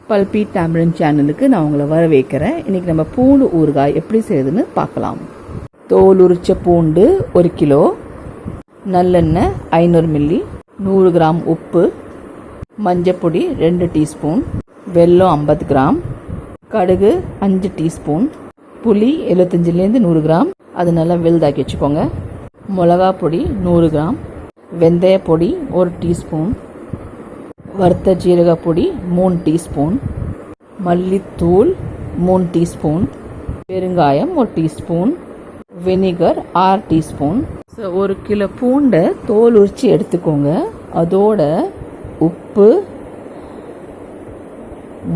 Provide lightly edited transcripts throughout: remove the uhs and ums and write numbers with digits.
பல்பி tamarind சேனலுக்கு நான் உங்களை வரவேற்கிறேன். இன்றைக்கி நம்ம பூண்டு ஊறுகாய் எப்படி செய்யுதுன்னு பார்க்கலாம். தோல் உரிச்ச பூண்டு 1 கிலோ, நல்லெண்ணெய் 500 மில்லி, 100 கிராம் உப்பு, மஞ்சப்பொடி 2 டீஸ்பூன், வெல்லம் 50 கிராம், கடுகு 5 டீஸ்பூன், புளி 75லேருந்து 100 கிராம், அது நல்லா வெல்தாக்கி வச்சுக்கோங்க. மிளகா பொடி 100 கிராம், வெந்தய பொடி 1 டீஸ்பூன், வறுத்த ஜீரக பொடி 3 டீஸ்பூன், மல்லித்தூள் 3 டீஸ்பூன், பெருங்காயம் 1 teaspoon, vinegar 6 teaspoon. So 1 kilo பூண்டை தோல் உரித்து எடுத்துக்கோங்க. அதோட உப்பு,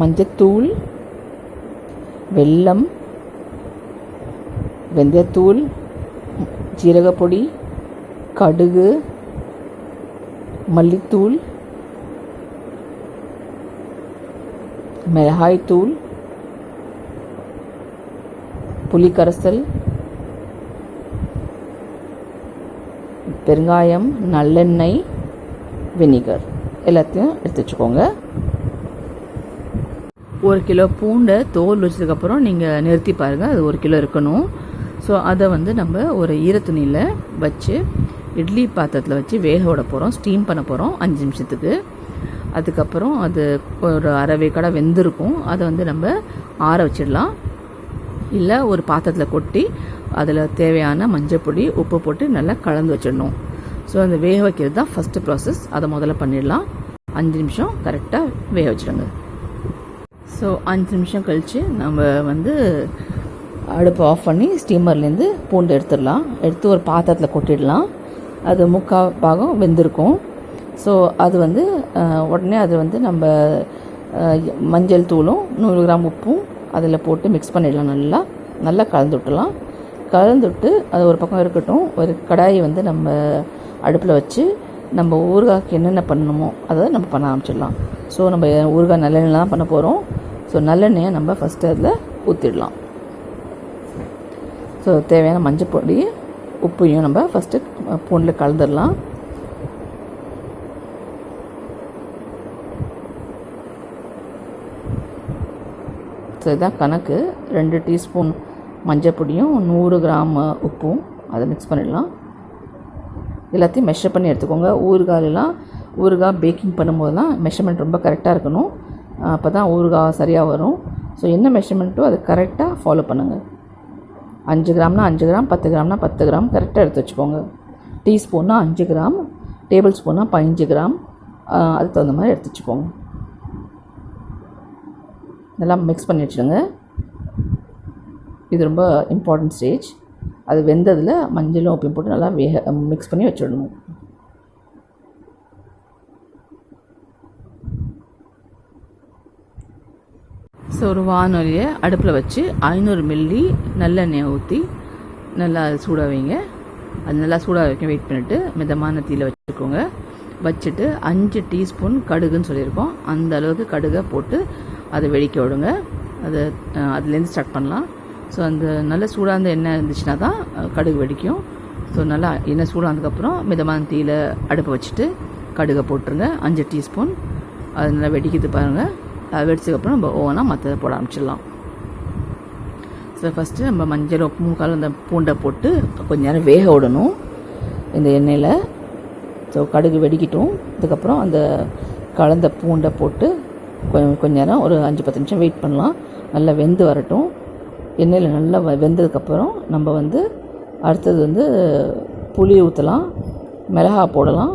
மஞ்சத்தூள், வெல்லம், வெந்தயத்தூள், ஜீரகப்பொடி, கடுகு, மல்லித்தூள், மிளகாய்த்தூள், புளிக்கரைசல், பெருங்காயம், நல்லெண்ணெய், வினிகர் எல்லாத்தையும் எடுத்து வச்சுக்கோங்க. 1 கிலோ பூண்டை தோல் வச்சதுக்கப்புறம் நீங்கள் நிறுத்தி பாருங்கள், அது 1 கிலோ இருக்கணும். ஸோ அதை நம்ம ஒரு ஈரத்துணியில் வச்சு இட்லி பாத்திரத்தில் வச்சு வேக விட போகிறோம், ஸ்டீம் பண்ண போகிறோம் 5 நிமிஷத்துக்கு. அதுக்கப்புறம் அது ஒரு அரை வேக்காடாக வெந்திருக்கும். அதை நம்ம ஆற வச்சிடலாம். இல்லை ஒரு பாத்திரத்தில் கொட்டி அதில் தேவையான மஞ்சப்பொடி உப்பு போட்டு நல்லா கலந்து வச்சிடணும். ஸோ அந்த வேக வைக்கிறது தான் ஃபஸ்ட்டு ப்ராசஸ். அதை முதல்ல பண்ணிடலாம். 5 நிமிஷம் கரெக்டாக வேக வச்சிடுங்க. ஸோ 5 நிமிஷம் கழித்து நம்ம அடுப்பை ஆஃப் பண்ணி ஸ்டீமர்லேருந்து பூண்டு எடுத்துடலாம். எடுத்து ஒரு பாத்திரத்தில் கொட்டிடலாம். அது 3/4 பாகம் வெந்திருக்கும். ஸோ அது உடனே அது நம்ம மஞ்சள் தூளும் 100 கிராம் உப்பும் அதில் போட்டு மிக்ஸ் பண்ணிடலாம். நல்லா கலந்து விட்டுலாம். கலந்துவிட்டு அது ஒரு பக்கம் இருக்கட்டும். ஒரு கடாயை நம்ம அடுப்பில் வச்சு நம்ம ஊறுகாய்க்கு என்னென்ன பண்ணணுமோ அதை நம்ம பண்ண ஆரம்பிச்சிடலாம். ஸோ நம்ம ஊறுகாய் நல்லெண்ணெய் தான் பண்ண போகிறோம். ஸோ நல்லெண்ணெயை நம்ம ஃபஸ்ட்டு அதில் ஊற்றிடலாம். ஸோ தேவையான மஞ்சள் பொடி உப்பையும் நம்ம ஃபஸ்ட்டு பூண்டில் கலந்துடலாம். ஸோ இதுதான் கணக்கு. 2 டீஸ்பூன் மஞ்சள் பொடியும் 100 கிராம் உப்பும் அதை மிக்ஸ் பண்ணிடலாம். எல்லாத்தையும் மெஷர் பண்ணி எடுத்துக்கோங்க. ஊறுகாய் பேக்கிங் பண்ணும்போதெல்லாம் மெஷர்மெண்ட் ரொம்ப கரெக்டாக இருக்கணும். அப்போ தான் ஊறுகாய் சரியாக வரும். ஸோ என்ன மெஷர்மெண்ட்டோ அதை கரெக்டாக ஃபாலோ பண்ணுங்கள். 5 கிராம்னா 5 கிராம், 10 கிராம்னா 10 கிராம் கரெக்டாக எடுத்து வச்சுக்கோங்க. டீஸ்பூன்னா 5 கிராம், டேபிள் ஸ்பூன்னா 15 கிராம், அதுக்கு தகுந்த மாதிரி எடுத்து வச்சுக்கோங்க. நல்லா மிக்ஸ் பண்ணி வச்சுடுங்க. இது ரொம்ப இம்பார்ட்டன்ட் ஸ்டேஜ். அது வெந்ததில் மஞ்சளும் உப்பையும் போட்டு நல்லா மிக்ஸ் பண்ணி வச்சிடணும். ஸோ ஒரு வானொலியை அடுப்பில் வச்சு 500 மில்லி நல்லெண்ணெயை ஊற்றி நல்லா சூடாக வைங்க. அது நல்லா சூடாக வைக்க வெயிட் பண்ணிவிட்டு மிதமான தீயில் வச்சுக்கோங்க. வச்சுட்டு 5 டீஸ்பூன் கடுகுன்னு சொல்லியிருக்கோம். அந்த அளவுக்கு கடுகை போட்டு அதை வெடிக்க விடுங்க. அதுலேருந்து ஸ்டார்ட் பண்ணலாம். ஸோ அந்த நல்ல சூடாக எண்ணெய் இருந்துச்சுன்னா தான் கடுகு வெடிக்கும். ஸோ நல்லா எண்ணெய் சூடானதுக்கப்புறம் மிதமான தீயில் அடுப்பை வச்சுட்டு கடுகை போட்டுருங்க. 5 டீஸ்பூன். அது நல்லா வெடிக்கிறது பாருங்கள். அது வெடிச்சதுக்கப்புறம் நம்ம ஓவனாக மற்றதை போட ஆரம்பிச்சிடலாம். ஸோ ஃபஸ்ட்டு நம்ம மஞ்சள் உப்பு கலந்த பூண்டை போட்டு கொஞ்சம் நேரம் வேக விடணும் இந்த எண்ணெயில். ஸோ கடுகு வெடிக்கட்டும். அதுக்கப்புறம் அந்த கலந்த பூண்டை போட்டு கொஞ்ச நேரம் ஒரு 5-10 நிமிஷம் வெயிட் பண்ணலாம். நல்லா வெந்து வரட்டும். எண்ணெயில் நல்லா வெந்ததுக்கப்புறம் நம்ம அடுத்தது புளி ஊற்றலாம், மிளகா போடலாம்,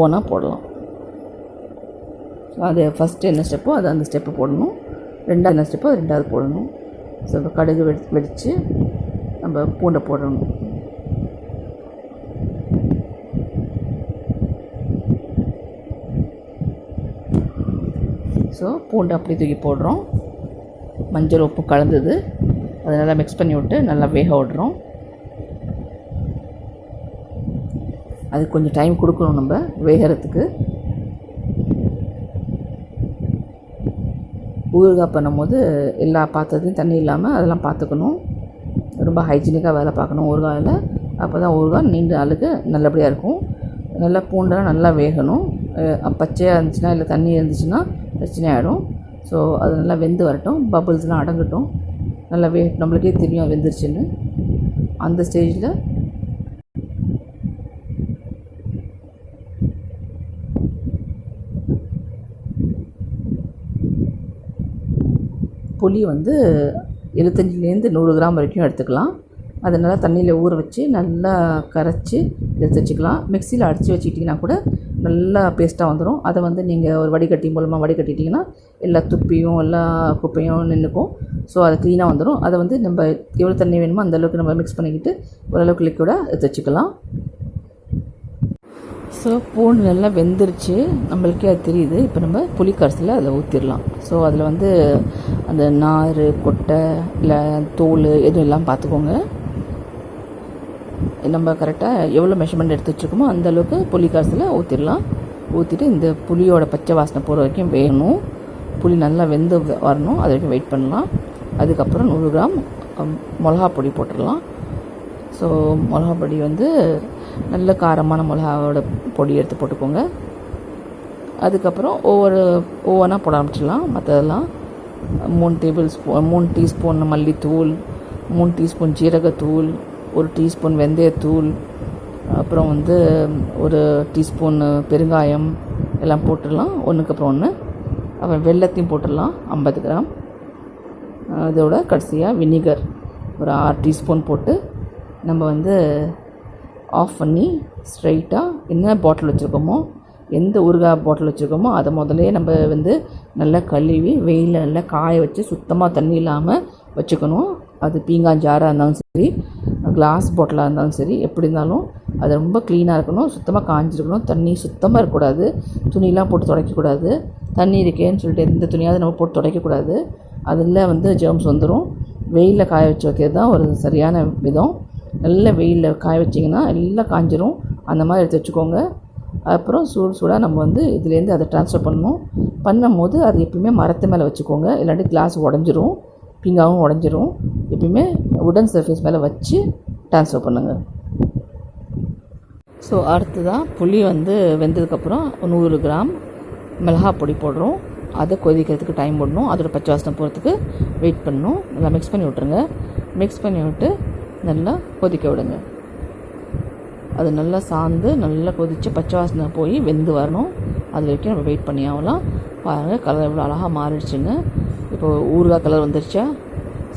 ஓனாக போடலாம். அது ஃபஸ்ட்டு என்ன ஸ்டெப்போ அது அந்த ஸ்டெப்பு போடணும். ரெண்டாவது என்ன ஸ்டெப்போ அது ரெண்டாவது போடணும். ஸோ இப்போ கடுகு வெடித்து நம்ம பூண்டை போடணும். ஸோ பூண்டை அப்படி தூக்கி போடுறோம். மஞ்சள் உப்பு கலந்தது அதை நல்லா மிக்ஸ் பண்ணி விட்டு நல்லா வேக விடுறோம். அது கொஞ்சம் டைம் கொடுக்கணும் நம்ம வேகிறதுக்கு. ஊறுகாய் பண்ணும்போது எல்லா பாத்திரத்தையும் தண்ணி இல்லாமல் அதெல்லாம் பார்த்துக்கணும். ரொம்ப ஹைஜீனிக்காக வேலை பார்க்கணும் ஊறுகாயில். அப்போ தான் ஊறுகாய் நீண்ட நாளுக்கு நல்லபடியாக இருக்கும். நல்லா பூண்டெல்லாம் நல்லா வேகணும். பச்சையாக இருந்துச்சுன்னா இல்லை தண்ணி இருந்துச்சுன்னா பிரச்சனை ஆகிடும். ஸோ அது நல்லா வெந்து வரட்டும், பபுள்ஸ்லாம் அடங்கட்டும். நல்லா நம்மளுக்கே தெரியும் வெந்துருச்சுன்னு. அந்த ஸ்டேஜில் புளி வந்து 75 100 கிராம் வரைக்கும் எடுத்துக்கலாம். அதை நல்லா தண்ணியில் ஊற வச்சு நல்லா கரைச்சி எடுத்து வச்சுக்கலாம். மிக்சியில் அடித்து வச்சுக்கிட்டிங்கன்னா கூட நல்லா பேஸ்ட்டாக வந்துடும். அதை வந்து நீங்கள் ஒரு வடிகட்டி மூலமாக வடிகட்டிட்டிங்கன்னா எல்லா துப்பியும் எல்லா குப்பையும் நின்றுக்கும். ஸோ அது க்ளீனாக வந்துடும். அதை வந்து நம்ம எவ்வளோ தண்ணி வேணுமோ அந்தளவுக்கு நம்ம மிக்ஸ் பண்ணிக்கிட்டு ஓரளவுக்கு லிக்விடாக எடுத்து வச்சுக்கலாம். ஸோ பூண்டு நல்லா வெந்துருச்சு, நம்மளுக்கே அது தெரியுது. இப்போ நம்ம புளி கரைசலை அதில் ஊற்றிடலாம். ஸோ அதில் வந்து அந்த நார், கொட்டை, இல்லை தோல் எதுவும் எல்லாம் பார்த்துக்கோங்க. நம்ம கரெக்டாக எவ்வளோ மெஷர்மெண்ட் எடுத்து வச்சுருக்கோமோ அந்தளவுக்கு புளி கரைசலை ஊற்றிடலாம். ஊற்றிட்டு இந்த புளியோட பச்சை வாசனை போகிற வரைக்கும் வேகணும். புளி நல்லா வெந்து வரணும், அது வரைக்கும் வெயிட் பண்ணலாம். அதுக்கப்புறம் 100 கிராம் மிளகா பொடி போட்டுடலாம். ஸோ மிளகா பொடி வந்து நல்ல காரமான மிளகாவோட பொடி எடுத்து போட்டுக்கோங்க. அதுக்கப்புறம் ஒவ்வொன்றா போட ஆரம்பிச்சிடலாம். மற்றதெல்லாம் 3 டீஸ்பூன் மல்லித்தூள், 3 டீஸ்பூன் ஜீரகத்தூள், 1 டீஸ்பூன் வெந்தயத்தூள், அப்புறம் வந்து 1 டீஸ்பூன் பெருங்காயம் எல்லாம் போட்டுடலாம். ஒன்றுக்கு அப்புறம் ஒன்று. அப்புறம் வெல்லத்தையும் போட்டுடலாம் 50 கிராம். இதோட கடைசியாக வினிகர் ஒரு 6 டீஸ்பூன் போட்டு நம்ம வந்து ஆஃப் பண்ணி ஸ்ட்ரைட்டாக என்ன பாட்டில் வச்சுருக்கோமோ, எந்த ஊறுகாய் பாட்டில் வச்சுருக்கோமோ அதை முதலே நம்ம வந்து நல்லா கழுவி வெயிலில் நல்லா காய வச்சு சுத்தமாக தண்ணி இல்லாமல் வச்சுக்கணும். அது பீங்கான் ஜாராக இருந்தாலும் சரி, கிளாஸ் பாட்டிலாக இருந்தாலும் சரி, எப்படி இருந்தாலும் அது ரொம்ப க்ளீனாக இருக்கணும், சுத்தமாக காஞ்சிருக்கணும். தண்ணி சுத்தமாக இருக்கக்கூடாது, துணியெலாம் போட்டு துடைக்கக்கூடாது. தண்ணி இருக்கேன்னு சொல்லிட்டு எந்த துணியாவது நம்ம போட்டு துடைக்கக்கூடாது, அதில் வந்து ஜெர்ம்ஸ் வந்துடும். வெயிலில் காய வச்சு வைக்கிறது தான் ஒரு சரியான விதம். நல்ல வெயிலில் காய வச்சிங்கன்னா எல்லாம் காஞ்சிரும். அந்த மாதிரி எடுத்து வச்சுக்கோங்க. அப்புறம் சூடாக நம்ம வந்து இதுலேருந்து அதை ட்ரான்ஸ்ஃபர் பண்ணும்போது அது எப்பயுமே மரத்து மேலே வச்சுக்கோங்க, இல்லாட்டி கிளாஸ் உடஞ்சிரும், பீங்காவும் உடஞ்சிரும். எப்பயுமே உடன் சர்ஃபேஸ் மேலே வச்சு ட்ரான்ஸ்ஃபர் பண்ணுங்கள். ஸோ அடுத்ததாக புளி வந்து வெந்ததுக்கப்புறம் 100 கிராம் மிளகா பொடி போடுறோம். அதை கொதிக்கிறதுக்கு டைம் போடணும், அதோட பச்சை வாசனை போகிறதுக்கு வெயிட் பண்ணணும். நல்லா மிக்ஸ் பண்ணி விட்ருங்க. மிக்ஸ் பண்ணி விட்டு நல்லா கொதிக்க விடுங்க. அது நல்லா சார்ந்து நல்லா கொதித்து பச்சை வாசனை போய் வெந்து வரணும். அது வரைக்கும் நம்ம வெயிட் பண்ணி ஆகலாம். பாருங்கள், கலர் எவ்வளோ அழகாக மாறிடுச்சுங்க. இப்போ ஊறுகாய் கலர் வந்துருச்சா?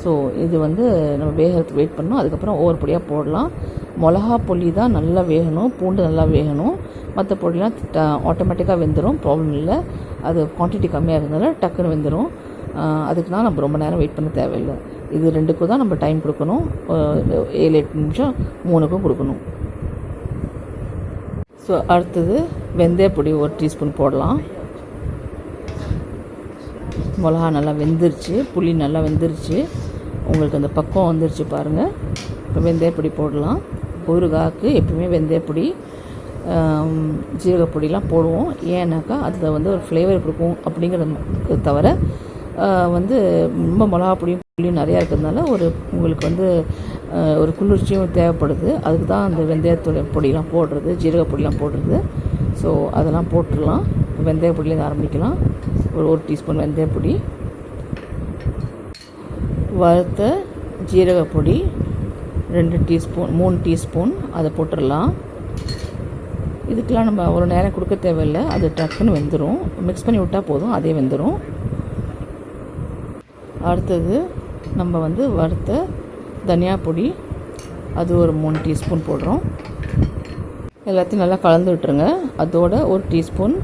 ஸோ இது வந்து நம்ம வேகிறதுக்கு வெயிட் பண்ணணும். அதுக்கப்புறம் ஒவ்வொரு பொடியாக போடலாம். மிளகா பொடி தான் நல்லா வேகணும், பூண்டு நல்லா வேகணும். மற்ற பொடிலாம் ஆட்டோமேட்டிக்காக வெந்துடும், ப்ராப்ளம் இல்லை. அது குவான்டிட்டி கம்மியாக இருந்தனால டக்குன்னு வெந்துடும். அதுக்குனால் நம்ம ரொம்ப நேரம் வெயிட் பண்ண தேவையில்லை. இது 2க்கும் தான் நம்ம டைம் கொடுக்கணும். 7-8 நிமிஷம் 3க்கும் கொடுக்கணும். ஸோ அடுத்தது வெந்தயப்பொடி 1 டீஸ்பூன் போடலாம். மிளகா நல்லா வெந்துருச்சு, புளி நல்லா வெந்துருச்சு, உங்களுக்கு அந்த பக்கம் வந்துருச்சு பாருங்கள். இப்போ வெந்தயப்பொடி போடலாம். ஊறுகாய்க்கு எப்பவுமே வெந்தயப்பொடி, ஜீரகப்பொடிலாம் போடுவோம். ஏன்னாக்கா அதில் வந்து ஒரு ஃப்ளேவர் கொடுக்கும் அப்படிங்கிறது தவிர வந்து ரொம்ப மிளகா பொடியும் புளியும் நிறையா இருக்கிறதுனால உங்களுக்கு வந்து ஒரு குளிர்ச்சியும் தேவைப்படுது. அதுக்கு தான் அந்த வெந்தயத்தோட பொடியெலாம் போடுறது, ஜீரகப்பொடியெலாம் போடுறது. ஸோ அதெல்லாம் போட்டுடலாம். வெந்தயப்பொடியிலேருந்து ஆரம்பிக்கலாம். ஒரு டீஸ்பூன் வெந்தயப்பொடி, வறுத்த ஜீரகப்பொடி 3 டீஸ்பூன் அதை போட்டுடலாம். இதுக்கெலாம் நம்ம ஒரு நேரம் கொடுக்க தேவையில்லை, அது டக்குன்னு வெந்துடும். மிக்ஸ் பண்ணி விட்டால் போதும், அதே வெந்துடும். அடுத்தது நம்ம வந்து வறுத்த தனியா பொடி, அது ஒரு 3 டீஸ்பூன் போடுறோம். எல்லாத்தையும் நல்லா கலந்து விட்டுருங்க. அதோட 1 டீஸ்பூன்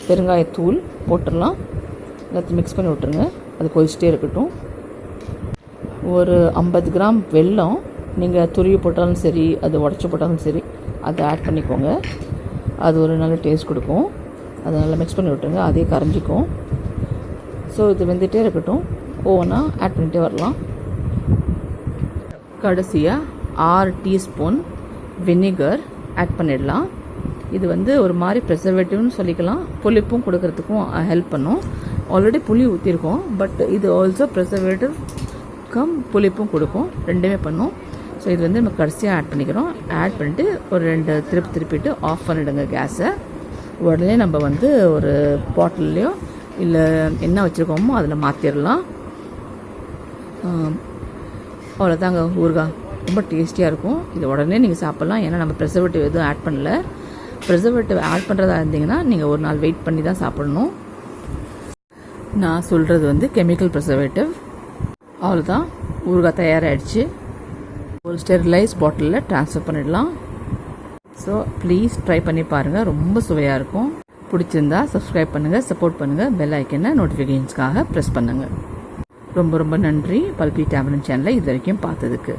பெருங்காயத்தூள் போட்டுடலாம். எல்லாத்தையும் மிக்ஸ் பண்ணி விட்டுருங்க. அது கொதிச்சிட்டே இருக்கட்டும். ஒரு 50 கிராம் வெல்லம், நீங்கள் துருவி போட்டாலும் சரி, அது உடச்சி போட்டாலும் சரி, அதை ஆட் பண்ணிக்கோங்க. அது ஒரு நல்ல டேஸ்ட் கொடுக்கும். அதை நல்லா மிக்ஸ் பண்ணி விட்டுருங்க, அதே கரைஞ்சிக்கும். ஸோ இது வெந்துகிட்டே இருக்கட்டும், ஒவ்வொன்றா ஆட் பண்ணிகிட்டே வரலாம். கடைசியாக 6 டீஸ்பூன் வினிகர் ஆட் பண்ணிடலாம். இது வந்து ஒரு மாதிரி ப்ரிசர்வேட்டிவ்னு சொல்லிக்கலாம், புளிப்பும் கொடுக்கறதுக்கும் ஹெல்ப் பண்ணும். ஆல்ரெடி புளி ஊற்றிருக்கோம், பட் இது ஆல்சோ ப்ரிசர்வேட்டிவ் கம் புளிப்பும் கொடுக்கும், ரெண்டுமே பண்ணும். ஸோ இது வந்து நம்ம கடைசியாக ஆட் பண்ணிக்கிறோம். ஆட் பண்ணிவிட்டு ஒரு 2 திருப்பிட்டு ஆஃப் பண்ணிவிடுங்க கேஸை. உடனே நம்ம வந்து ஒரு பாட்டில்லையோ இல்லை என்ன வச்சுருக்கோமோ அதில் மாற்றிடலாம். அவ்வளோதாங்க ஊறுகாய். ரொம்ப டேஸ்டியாக இருக்கும். இது உடனே நீங்கள் சாப்பிட்லாம். ஏன்னா நம்ம ப்ரிசர்வேட்டிவ் எதுவும் ஆட் பண்ணல. ப்ரிசர்வேட்டிவ் ஆட் பண்ணுறதா இருந்தீங்கன்னா நீங்கள் ஒரு நாள் வெயிட் பண்ணி தான் சாப்பிடணும். நான் சொல்கிறது வந்து கெமிக்கல் ப்ரிசர்வேட்டிவ். அவ்வளோதான், ஊறுகாய் தயாராகிடுச்சு. ஒரு ஸ்டெரிலைஸ் பாட்டிலில் ட்ரான்ஸ்ஃபர் பண்ணிடலாம். ஸோ ப்ளீஸ் ட்ரை பண்ணி பாருங்கள், ரொம்ப சுவையாக இருக்கும். பிடிச்சிருந்தா சப்ஸ்கிரைப் பண்ணுங்கள், சப்போர்ட் பண்ணுங்கள், பெல் ஐக்கனை நோட்டிஃபிகேஷன்ஸ்க்காக ப்ரெஸ் பண்ணுங்கள். ரொம்ப ரொம்ப நன்றி பல்பி டேமரிண்ட் சேனலை இது வரைக்கும் பார்த்ததுக்கு.